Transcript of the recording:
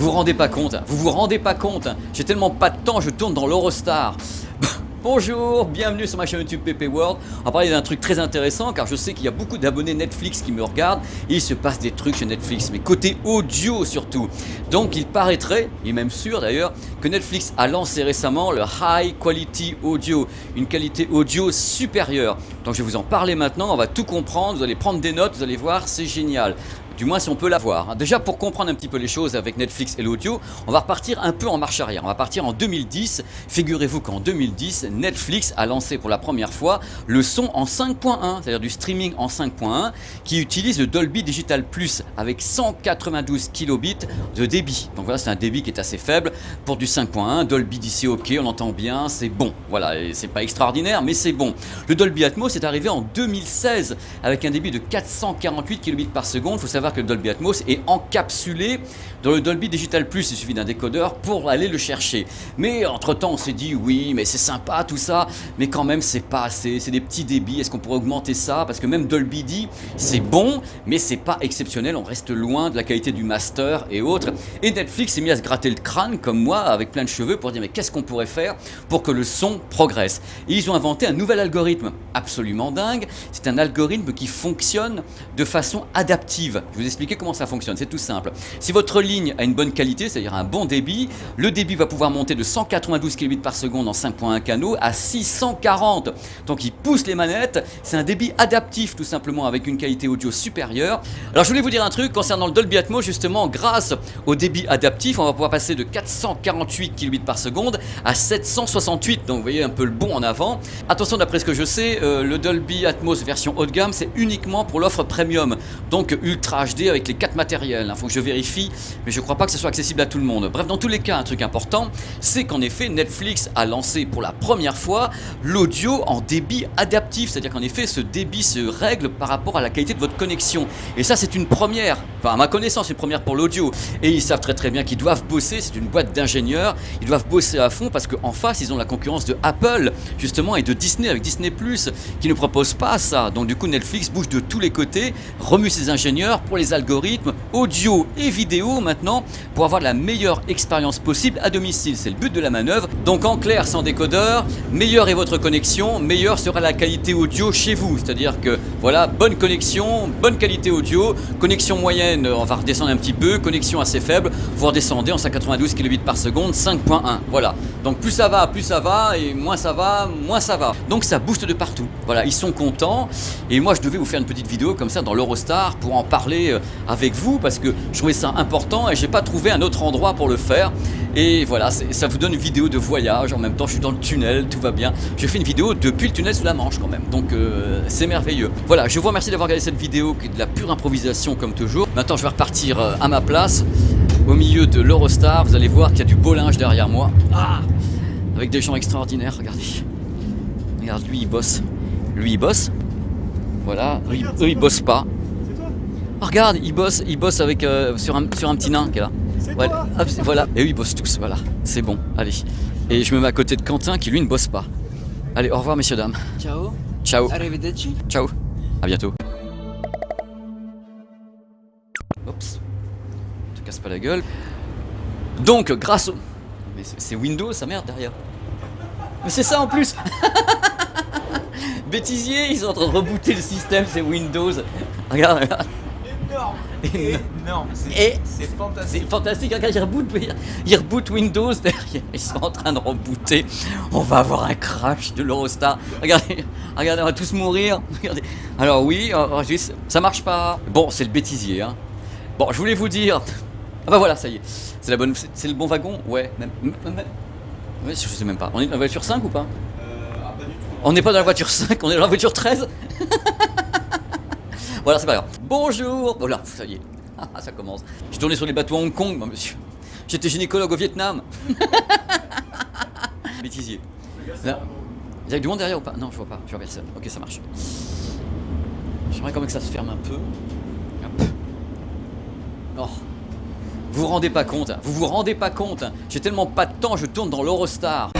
Vous vous rendez pas compte, vous vous rendez pas compte. J'ai tellement pas de temps, je tourne dans l'Eurostar. Bonjour, bienvenue sur ma chaîne YouTube PP World. On va parler d'un truc très intéressant car je sais qu'il y a beaucoup d'abonnés Netflix qui me regardent et il se passe des trucs chez Netflix, mais côté audio surtout. Donc il paraîtrait, il est même sûr d'ailleurs, que Netflix a lancé récemment le High Quality Audio, une qualité audio supérieure. Donc je vais vous en parler maintenant, on va tout comprendre, vous allez prendre des notes, vous allez voir, c'est génial. Du moins si on peut l'avoir. Déjà pour comprendre un petit peu les choses avec Netflix et l'audio, on va repartir un peu en marche arrière. On va partir en 2010. Figurez-vous qu'en 2010, Netflix a lancé pour la première fois le son en 5.1, c'est-à-dire du streaming en 5.1, qui utilise le Dolby Digital Plus avec 192 kilobits de débit. Donc voilà, c'est un débit qui est assez faible pour du 5.1. Dolby d'ici, ok, on entend bien, c'est bon. Voilà, et c'est pas extraordinaire, mais c'est bon. Le Dolby Atmos est arrivé en 2016 avec un débit de 448 kilobits par seconde. Il faut savoir que le Dolby Atmos est encapsulé dans le Dolby Digital Plus, il suffit d'un décodeur pour aller le chercher. Mais entre temps on s'est dit oui mais c'est sympa tout ça, mais quand même c'est pas assez, c'est des petits débits, est-ce qu'on pourrait augmenter ça? Parce que même Dolby dit c'est bon mais c'est pas exceptionnel, on reste loin de la qualité du master et autres. Et Netflix s'est mis à se gratter le crâne comme moi avec plein de cheveux pour dire mais qu'est-ce qu'on pourrait faire pour que le son progresse? Et ils ont inventé un nouvel algorithme absolument dingue, c'est un algorithme qui fonctionne de façon adaptive. Je vais vous expliquer comment ça fonctionne, c'est tout simple. Si votre ligne a une bonne qualité, c'est-à-dire un bon débit, le débit va pouvoir monter de 192 kbps par seconde en 5.1 canaux à 640. Donc il pousse les manettes, c'est un débit adaptif tout simplement avec une qualité audio supérieure. Alors je voulais vous dire un truc concernant le Dolby Atmos, justement grâce au débit adaptif, on va pouvoir passer de 448 kbps par seconde à 768. Donc vous voyez un peu le bond en avant. Attention, d'après ce que je sais, le Dolby Atmos version haut de gamme, c'est uniquement pour l'offre premium. Donc Ultra HD avec les 4 matériels, il faut que je vérifie, mais je crois pas que ce soit accessible à tout le monde. Bref, dans tous les cas, un truc important, c'est qu'en effet, Netflix a lancé pour la première fois l'audio en débit adaptif, c'est-à-dire qu'en effet, ce débit se règle par rapport à la qualité de votre connexion. Et ça, c'est une première, enfin à ma connaissance, une première pour l'audio. Et ils savent très très bien qu'ils doivent bosser, c'est une boîte d'ingénieurs, ils doivent bosser à fond parce qu'en face, ils ont la concurrence de Apple, justement, et de Disney, avec Disney+, qui ne propose pas ça. Donc du coup, Netflix bouge de tous les côtés, remue ses ingénieurs pour les algorithmes audio et vidéo maintenant pour avoir la meilleure expérience possible à domicile. C'est le but de la manœuvre. Donc en clair, sans décodeur, meilleure est votre connexion, meilleure sera la qualité audio chez vous. C'est-à-dire que voilà, bonne connexion, bonne qualité audio, connexion moyenne, on va redescendre un petit peu, connexion assez faible, vous redescendez en 192 kbps par seconde, 5.1. Voilà. Donc plus ça va et moins ça va, moins ça va. Donc ça booste de partout. Voilà, ils sont contents et moi je devais vous faire une petite vidéo comme ça dans l'Eurostar pour en parler avec vous parce que je trouvais ça important et j'ai pas trouvé un autre endroit pour le faire. Et voilà, ça vous donne une vidéo de voyage, en même temps je suis dans le tunnel, tout va bien. J'ai fait une vidéo depuis le tunnel sous la Manche quand même, donc c'est merveilleux. Voilà, je vous remercie d'avoir regardé cette vidéo qui est de la pure improvisation comme toujours. Maintenant je vais repartir à ma place, au milieu de l'Eurostar. Vous allez voir qu'il y a du beau linge derrière moi. Ah, avec des gens extraordinaires, regardez. Regarde, lui il bosse. Lui il bosse. Voilà, eux ils bossent pas. Oh, regarde, il bosse avec, sur un petit nain qui est là. Voilà. Voilà. Et eux ils bossent tous, voilà. C'est bon, allez. Et je me mets à côté de Quentin qui lui ne bosse pas. Allez, au revoir messieurs dames. Ciao. Ciao. Arrivederci. Ciao. À bientôt. Oups. Ne te casse pas la gueule. Donc, grâce au... Mais c'est Windows, sa merde derrière. Mais c'est ça en plus. Bêtisier, ils sont en train de rebooter le système, c'est Windows. Regarde, regarde. Énorme, c'est fantastique. C'est fantastique, regarde, ils rebootent Windows derrière, ils sont en train de rebooter. On va avoir un crash de l'Eurostar. Regardez, regardez, on va tous mourir. Regardez. Alors oui, ça marche pas. Bon, c'est le bêtisier, hein. Bon, je voulais vous dire. Ah bah voilà, ça y est. C'est le bon wagon? Ouais, même. Ouais, je sais même pas. On est dans la voiture 5 ou pas? Pas du tout. On n'est pas dans la voiture 5, on est dans la voiture 13. Voilà, c'est pas grave. Bonjour. Voilà, ça y est. Ah, ça commence. Je tournais sur les bateaux à Hong Kong, moi, monsieur. J'étais gynécologue au Vietnam. Bêtisier. Là. Il y a du monde derrière ou pas? Non, je vois pas. Je vois personne. Ok, ça marche. J'aimerais quand même que ça se ferme un peu. Hop. Oh. Vous vous rendez pas compte, vous vous rendez pas compte. J'ai tellement pas de temps, je tourne dans l'Eurostar.